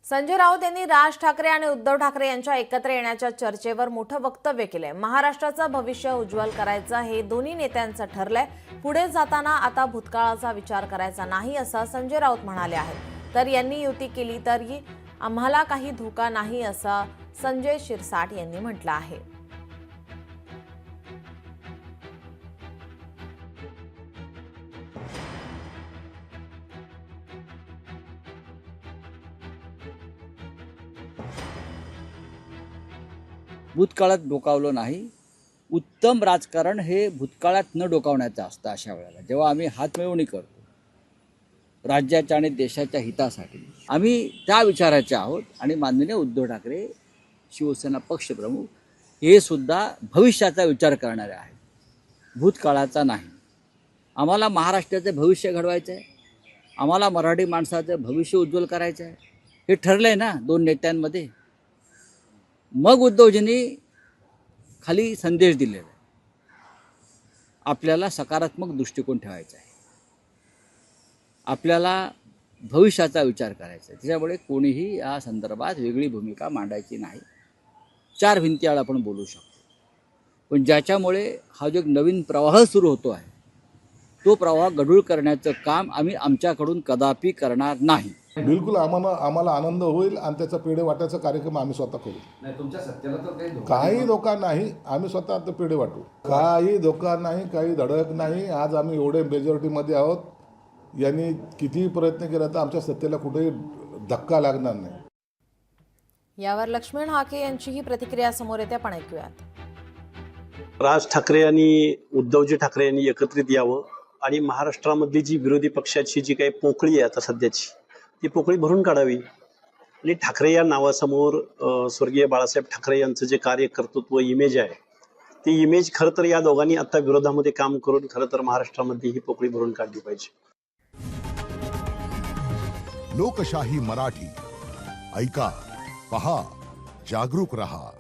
संजय राऊत यांनी राज ठाकरे आणि उद्धव ठाकरे यांच्या एकत्र येण्याच्या चर्चेवर मोठं वक्तव्य केलंय। महाराष्ट्राचं भविष्य उज्ज्वल करायचं हे दोन्ही नेत्यांचं ठरलंय। पुढे जाताना आता भूतकाळाचा विचार करायचा नाही असं संजय राऊत म्हणाले आहेत। तर यांनी युती केली तरी आम्हाला काही धोका नाही असं संजय शिरसाट यांनी म्हटलं आहे। भूतकाळात डोकावलं नाही। उत्तम राजकारण हे भूतकाळात न डोकावण्याचं असतं। अशा वेळेला जेव्हा आम्ही हातमिळवणी करतो राज्याच्या आणि देशाच्या हितासाठी, आम्ही त्या विचाराचे आहोत। आणि माननीय उद्धव ठाकरे शिवसेना पक्षप्रमुख हे सुद्धा भविष्याचा विचार करणारे आहेत, भूतकाळाचा नाही। आम्हाला महाराष्ट्राचे भविष्य घडवायचं आहे, आम्हाला मराठी माणसाचं भविष्य उज्ज्वल करायचं आहे, हे ठरलंय ना दोन नेत्यांमध्ये। मग उद्धवजींनी खाली संदेश दिलेला आहे, आपल्याला सकारात्मक दृष्टिकोन ठेवायचा आहे, आपल्याला भविष्याचा विचार करायचा आहे। त्याच्यामुळे कोणीही या संदर्भात वेगळी भूमिका मांडायची नाही। चार भिंतीआड आपण बोलू शकतो, पण ज्याच्यामुळे हा जो एक नवीन प्रवाह सुरू होतो आहे तो प्रवाह गढूळ करण्याचं काम आम्ही आमच्याकडून कदापि करणार नाही। बिलकुल आम्हाला आनंद होईल आणि त्याचा पेढे वाटायचा कार्यक्रम आम्ही स्वतः करू। नाही, तुमच्या सत्तेला तर काही धोका नाही, आम्ही स्वतः आता पेढे वाटू। काही धोका नाही, काही धडक नाही। आज आम्ही एवढे मेजॉरिटीमध्ये आहोत, यांनी कितीही प्रयत्न केला तर आमच्या सत्तेला कुठेही धक्का लागणार नाही। यावर लक्ष्मण हाके यांचीही प्रतिक्रिया समोर येते, पण ऐकूयात। राज ठाकरे आणि उद्धवजी ठाकरे यांनी एकत्रित यावं आणि महाराष्ट्रामधली जी विरोधी पक्षाची जी काही पोकळी आहे आता सध्याची, ती पोकळी भरून काढावी। आणि ठाकरे या नावासमोर स्वर्गीय बाळासाहेब ठाकरे यांचं जे कार्यकर्तृत्व इमेज आहे, ती इमेज खरं तर या दोघांनी आता विरोधामध्ये काम करून खरं तर महाराष्ट्रामध्ये ही पोकळी भरून काढली पाहिजे। लोकशाही मराठी ऐका, पहा, जागरूक रहा।